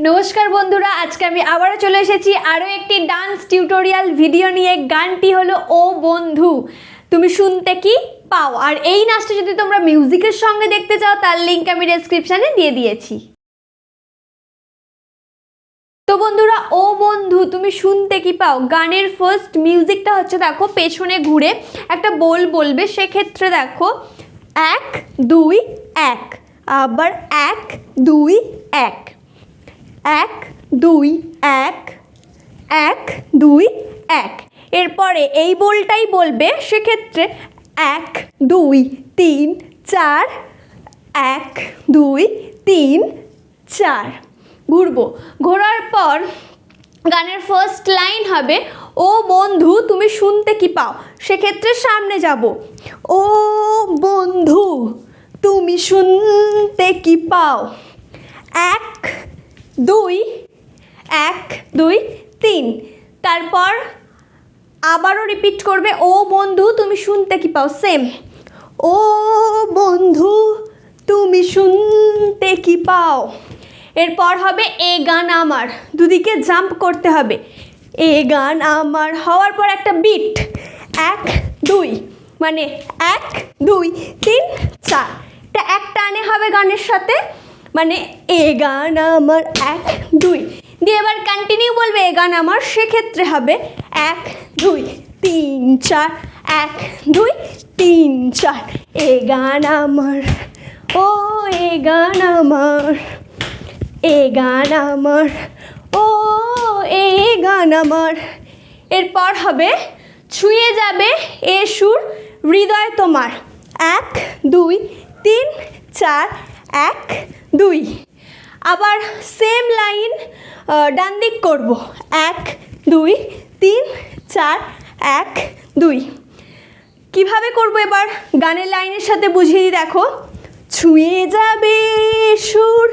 নমস্কার বন্ধুরা, আজকে আমি আবারও চলে এসেছি আরও একটি ডান্স টিউটোরিয়াল ভিডিও নিয়ে। গানটি হলো ও বন্ধু তুমি শুনতে কি পাও। আর এই নাচটা যদি তোমরা মিউজিকের সঙ্গে দেখতে চাও তার লিঙ্ক আমি ডেসক্রিপশানে দিয়ে দিয়েছি। তো বন্ধুরা, ও বন্ধু তুমি শুনতে কি পাও গানের ফার্স্ট মিউজিকটা হচ্ছে, দেখো পেছনে ঘুরে একটা বোল বলবে, সেক্ষেত্রে দেখো 1 2 1, আবার 1 2 1, 1 2 1, 1 2 1। এরপরে এই বোলটাই বলবে, সেক্ষেত্রে 1 2 3 4, 1 2 3 4 ঘুরবো। ঘোরার পর গানের ফার্স্ট লাইন হবে ও বন্ধু তুমি শুনতে কি পাও, সেক্ষেত্রে সামনে যাব। ও বন্ধু তুমি শুনতে কি পাও, 1 2 1 2 3। তারপর আবারও রিপিট করবে ও বন্ধু তুমি শুনতে কি পাও, সেম। ও বন্ধু তুমি শুনতে কি পাও। এরপর হবে এ গান আমার, দুদিকে জাম্প করতে হবে। এ গান আমার হওয়ার পর একটা বিট, 1 2, মানে 1 2 3 4, এটা এক টানে হবে গানের সাথে, মানে এ গান আমার 1 2 দিয়ে এবার কন্টিনিউ বলবে এ গান আমার, সেক্ষেত্রে হবে 1 2 3 4, 1 2 3 4। এ গান আমার, ও এ গান আমার, এ গান আমার, ও এ গান আমার। এরপর হবে ছুঁয়ে যাবে এ সুর হৃদয় তোমার, 1 2 3 4, 1 2। আবার সেম লাইন ডান দিক করবো, 1 2 3 4, 1 2। কিভাবে করবো এবার গানের লাইনের সাথে বুঝিয়ে দেখো। ছুঁয়ে যাবে সুর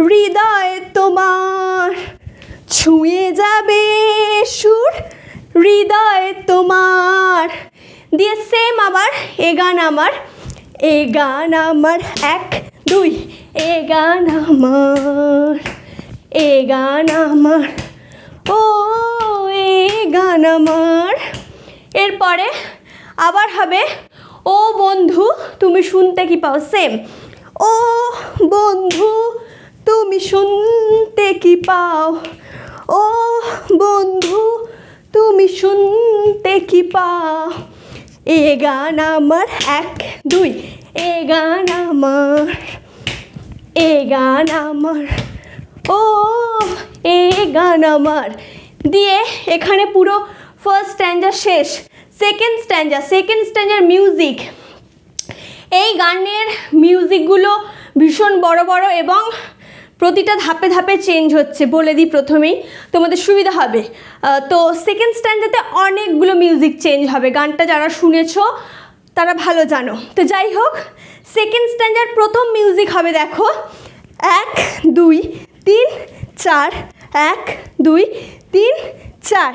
হৃদয় তোমার, ছুঁয়ে যাবে সুর হৃদয় তোমার দিয়ে সেম আবার এ গান আমার, এ গান আমার 1 2, এ গান আমার, এ গান আমার, ও এ গান আমার। এরপরে আবার হবে ও বন্ধু তুমি শুনতে কি পাও, সেম। ও বন্ধু তুমি শুনতে কি পাও, ও বন্ধু তুমি শুনতে কি পাও। এ গান আমার 1 2, এ গান আমার, এ গান আমার, ও এ গান আমার দিয়ে এখানে পুরো ফার্স্ট স্ট্যান্জা শেষ। সেকেন্ড স্ট্যান্জার মিউজিক, এই গানের মিউজিকগুলো ভীষণ বড় বড় এবং প্রতিটা ধাপে ধাপে চেঞ্জ হচ্ছে, বলে দিই প্রথমেই তোমাদের সুবিধা হবে। তো সেকেন্ড স্ট্যান্ডাতে অনেকগুলো মিউজিক চেঞ্জ হবে, গানটা যারা শুনেছো তারা ভালো জানো। তো যাই হোক, সেকেন্ড স্ট্যান্ডার প্রথম মিউজিক হবে, দেখো 1 2 3 4, 1 2 3 4।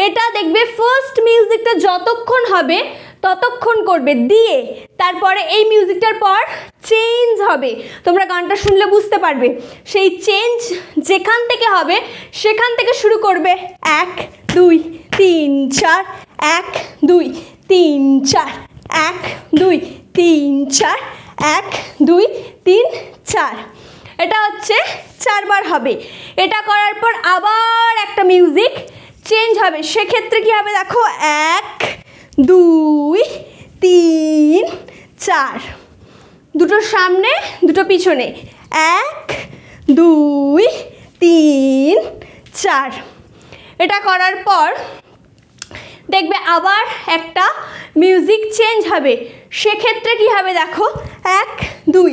এটা দেখবে ফার্স্ট মিউজিকটা যতক্ষণ হবে ততক্ষণ করবে, দিয়ে তারপরে এই মিউজিকটার পর চেঞ্জ হবে। তোমরা গানটা শুনলে বুঝতে পারবে, সেই চেঞ্জ যেখান থেকে হবে সেখান থেকে শুরু করবে। 1 2 3 4, 1 2 3 4, 1 2 3 4, 1 2 3 4। এটা হচ্ছে 4 বার হবে। এটা করার পর আবার একটা মিউজিক চেঞ্জ হবে, সেক্ষেত্রে কি হবে দেখো, 1 2 3 4, দুটো সামনে দুটো পিছনে, 1 2 3 4। এটা করার পর দেখবে আবার একটা মিউজিক চেঞ্জ হবে, সেক্ষেত্রে কি হবে দেখো, 1 2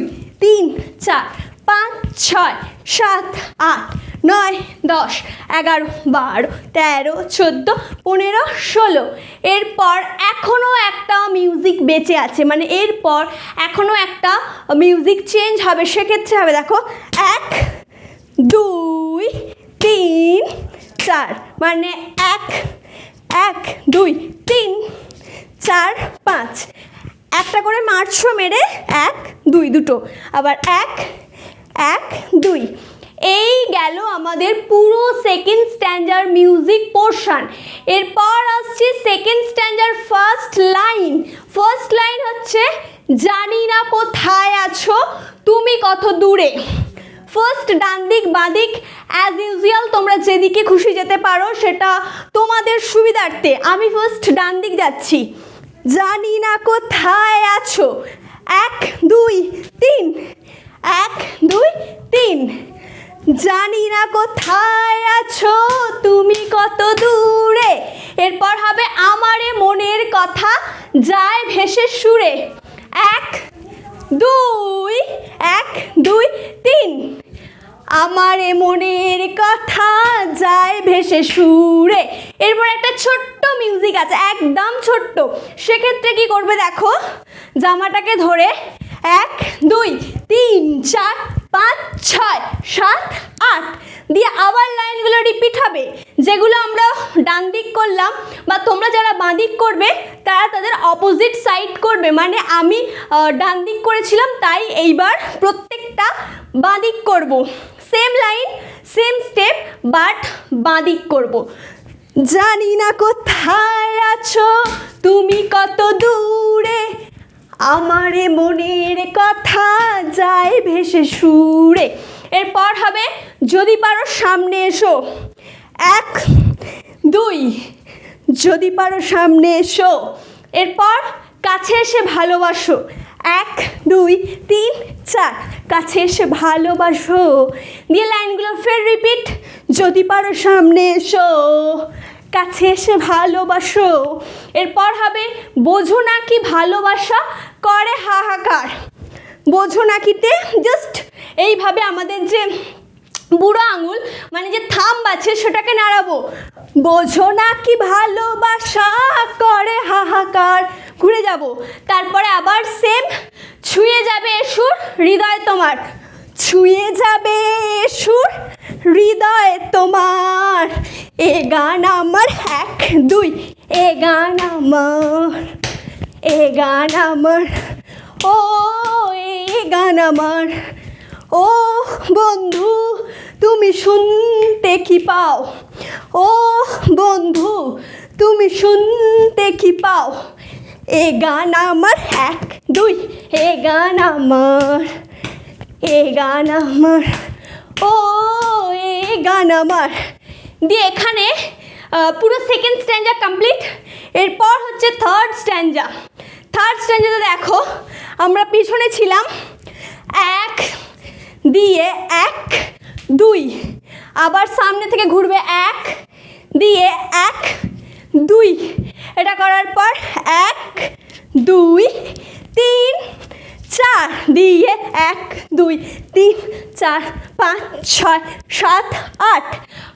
3 4 5 6 7 8 9 10 11 12 13 14 15 16। এরপর এখনও একটা মিউজিক বেঁচে আছে, মানে এরপর এখনও একটা মিউজিক চেঞ্জ হবে, সেক্ষেত্রে হবে দেখো 1 2 3 4, মানে 1 1 2 3 4 5, একটা করে মারছো মেরে 1 2 দুটো, আবার 1 1 2। এই গেল আমাদের পুরো সেকেন্ড স্ট্যান্ডার মিউজিক পোর্শন। এরপর আসছে সেকেন্ড স্ট্যান্ডার ফার্স্ট লাইন। ফার্স্ট লাইন হচ্ছে জানি না কোথায় আছো তুমি কত দূরে। ফার্স্ট ডান দিক বাঁ দিক অ্যাজ ইউজুয়াল তোমরা যেদিকে খুশি যেতে পারো, সেটা তোমাদের সুবিধার্থে। আমি ফার্স্ট ডান দিক যাচ্ছি। জানি না কোথায় আছো, 1 2 3, 1 2 3। জানি না কোথায় আছো তুমি কত দূরে। এরপর হবে আমারে মনের কথা যায় ভেসে সুরে। 1 2 1 2 3। আমারে মনের কথা যায় ভেসে সুরে। এরপর একটা ছোট্ট মিউজিক আছে, একদম ছোট্ট। সেক্ষেত্রে কি করবে দেখো, জামাটাকে ধরে 1 2 3 4 5 6 7 8 দিয়ে আবার লাইনগুলো রিপিট হবে। যেগুলো আমরা ডান দিক করলাম বা তোমরা যারা বাঁ দিক করবে তারা তাদের অপোজিট সাইড করবে। মানে আমি ডান দিক করেছিলাম, তাই এইবার প্রত্যেকটা বাঁ দিক করবো। Same line same step, but বাঁ দিক করবো। জানি না কোথায় আছো তুমি কত দূরে, আমারে মনের কথা যায় ভেসে সুরে। এরপর হবে যদি পারো সামনে এসো। 1 2 যদি পারো সামনে এসো। এরপর কাছে এসে ভালোবাসো। 1 2 3 4 কাছে এসে ভালোবাসো দিয়ে লাইনগুলো ফের রিপিট। যদি পারো সামনে এসো, কাছে এসে ভালোবাসো। এরপর হবে বোঝো না কি ভালোবাসা করে হাহাকার। বোঝো নাকিতে জাস্ট এইভাবে আমাদের যে বুড়ো আঙুল মানে যে থাম্ব আছে সেটাকে নাড়াবো। বোঝো না কি ভালোবাসা করে হাহাকার, ঘুরে যাব। তারপরে আবার সেম ছুঁয়ে যাবে সুর হৃদয় তোমার। ছুঁয়ে যাবে সুর হৃদয় তোমার। এ গান আমার 1 2 এ গান আমার, এ গান আমার, ও এ গান আমার। ও বন্ধু তুমি শুনতে কি পাও, ও বন্ধু তুমি শুনতে কি পাও। এ গান আমার 1 2 এ গান আমার, এ গান আমার, ও এ গান আমার। দিয়ে এখানে পুরো সেকেন্ড স্ট্যান্ডা কমপ্লিট। এরপর হচ্ছে থার্ড স্ট্যান্ডা। থার্ড স্ট্যান্ডাতে দেখো আমরা পিছনে ছিলাম, 1 দিয়ে 1 2 আবার সামনে থেকে ঘুরবে 1 দিয়ে 1 2। এটা করার পর 1 2 3 4 দিয়ে 1 2 3 4 5 6 7 8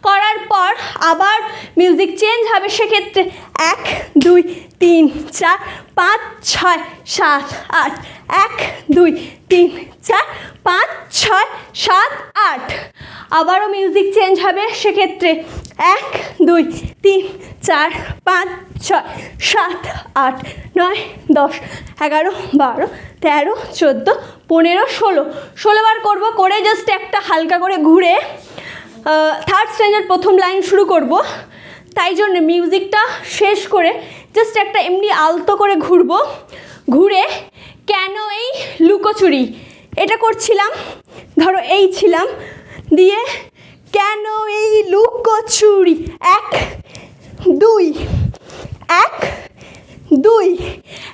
করার পর আবার মিউজিক চেঞ্জ হবে। সেক্ষেত্রে 1 2 3 4 5 6 7 8, 1 2 3 4 5 6 7 8। আবারও মিউজিক চেঞ্জ হবে। সেক্ষেত্রে 1 2 3 4 5 6 7 8 9 10 11 12 13 14 15 16 16 বার করবো। করে জাস্ট একটা হালকা করে ঘুরে থার্ড স্ট্যান্ডার প্রথম লাইন শুরু করব। তাই জন্য মিউজিকটা শেষ করে জাস্ট একটা এমনি আলতো করে ঘুরবো। ঘুরে কেন এই লুকোচুরি এটা করছিলাম, ধরো এই ছিলাম, দিয়ে কেন এই লুকোচুরি 1 2 1 2।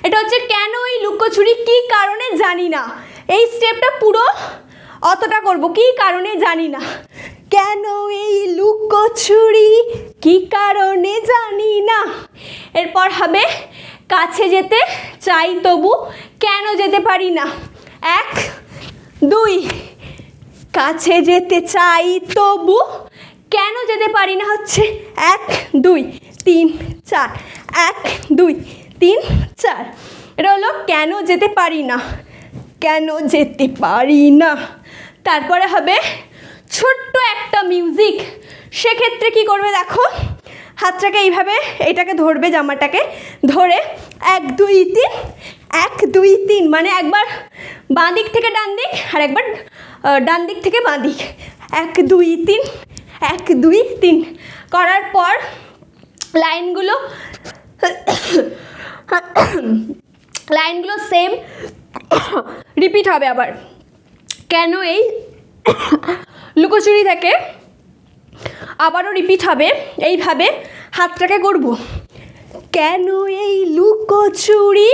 এটা হচ্ছে কেন এই লুকোচুরি, কী কারণে জানি না। এই স্টেপটা পুরো অতটা করব, কী কারণে জানি না। কেন এই লুকোচুরি কী কারণে জানি না। এরপর হবে কাছে যেতে চাই তবু কেন যেতে পারি না। 1 2 কাছে যেতে চাই তবু কেন যেতে পারি না হচ্ছে 1 2 3 4 1 2 3 4। এটা হলো কেন যেতে পারি না, কেন যেতে পারি না। তারপরে হবে ছোট্ট একটা মিউজিক। সেক্ষেত্রে কি করবে দেখো, হাতটাকে এইভাবে এটাকে ধরবে, জামাটাকে ধরে 1 2 3 1 2 3 মানে একবার বাঁ দিক থেকে ডান দিক আর একবার ডান দিক থেকে বাঁ দিক। 1 2 3, 1 2 3 করার পর লাইনগুলো সেম রিপিট হবে আবার। কেন এই লুকোচুরি থেকে আবারও রিপিট হবে, এইভাবে হাতটাকে করব। কেন এই লুকোচুরি,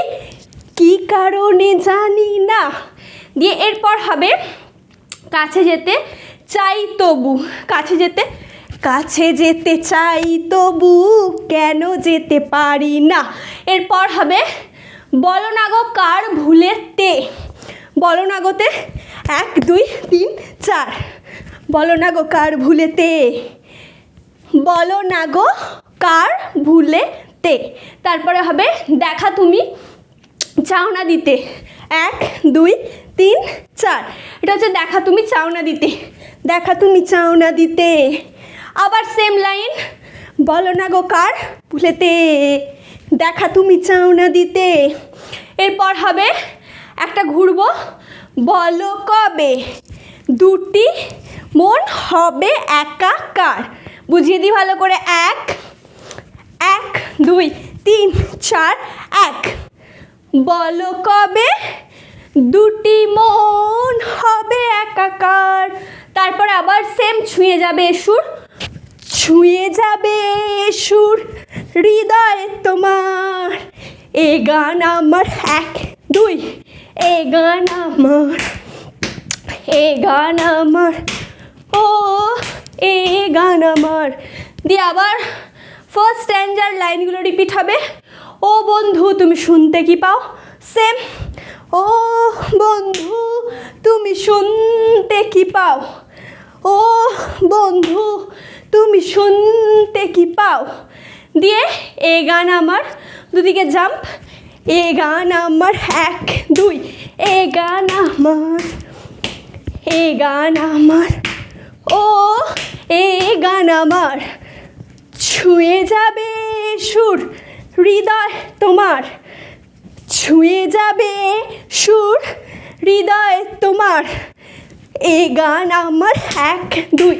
কি কারণে জানি না। দিয়ে এরপর হবে কাছে যেতে চাই তবু, কাছে যেতে চাই তবু কেন যেতে পারি না। এরপর হবে বলো না গো কার ভুলেতে, বলো না গোতে 1 2 3 4, বলো না গো কার ভুলেতে, বলো না গো কার ভুলেতে। তারপরে হবে দেখা তুমি চাও না দিতে, 1 2 3 4, এটা হচ্ছে দেখা তুমি চাও না দিতে, দেখা তুমি চাও না দিতে। আবার সেম লাইন, বলো না গো কার ভুলেতে, দেখা তুমি চাও না দিতে। এরপর হবে একটা ঘুরবো, বলো কবে দুটি মন হবে একাকার। বুঝিয়ে দিই ভালো করে, 1 2 3 4 1, বলো কবে দুটি মন হবে একাকার। তারপরে আবার সেম ছুঁয়ে যাবে সুর, ছুঁয়ে যাবে সুর হৃদয় তোমার। এ গান আমার 1 2, এ গান আমার, এ গান আমার, ও এ গান আমার। দিয়ে আবার ফার্স্ট স্ট্যান্ডার লাইনগুলো রিপিট হবে। ও বন্ধু তুমি শুনতে কি পাও, সেম। ও বন্ধু তুমি শুনতে কি পাও, ও বন্ধু তুমি শুনতে কি পাও। দিয়ে এ গান আমার, দুদিকে জাম্প, এ গান আমার 1 2, এ গান আমার, এ গান আমার, ও এ গান আমার। ছুঁয়ে যাবে সুর হৃদয় তোমার, ছুঁয়ে যাবে সুর হৃদয় তোমার। এ গান আমার 1 2,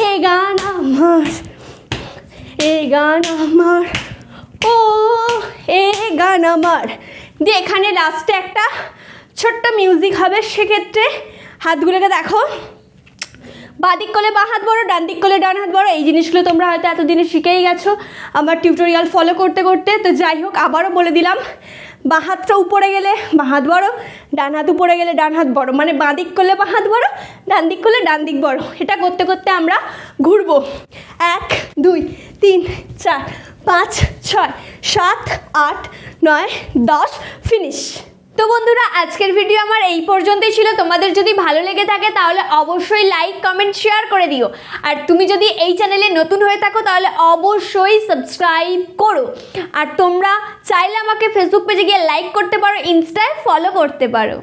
এ গান আমার, এ গান আমার, ও এ গান আমার। দিয়ে এখানে লাস্টে একটা ছোট্ট মিউজিক হবে, সেক্ষেত্রে হাতগুলোকে দেখো, বাঁদিক কোলে বাঁ হাত বড়ো, ডান দিক কোলে ডান হাত বড়ো। এই জিনিসগুলো তোমরা হয়তো এতদিনে শিখেই গেছো আমার টিউটোরিয়াল ফলো করতে করতে। তো যাই হোক, আবারও বলে দিলাম, বাঁ হাতটা উপরে গেলে বাঁ হাত বড়, ডান হাত উপরে গেলে ডান হাত বড়, মানে বাঁ দিক করলে বাঁ হাত বড়, ডান দিক করলে ডান দিক বড়। এটা করতে করতে আমরা ঘুরবো, 1 2 3 4 5 6 7 8 9 10, ফিনিশ। তো বন্ধুরা, আজকের ভিডিও আমার এই পর্যন্তই ছিল। তোমাদের যদি ভালো লেগে থাকে তাহলে অবশ্যই লাইক কমেন্ট শেয়ার করে দিও। আর তুমি যদি এই চ্যানেলে নতুন হয়ে থাকো তাহলে অবশ্যই সাবস্ক্রাইব করো। আর তোমরা চাইলে আমাকে ফেসবুক পেজে গিয়ে লাইক করতে পারো, ইনস্টায় ফলো করতে পারো।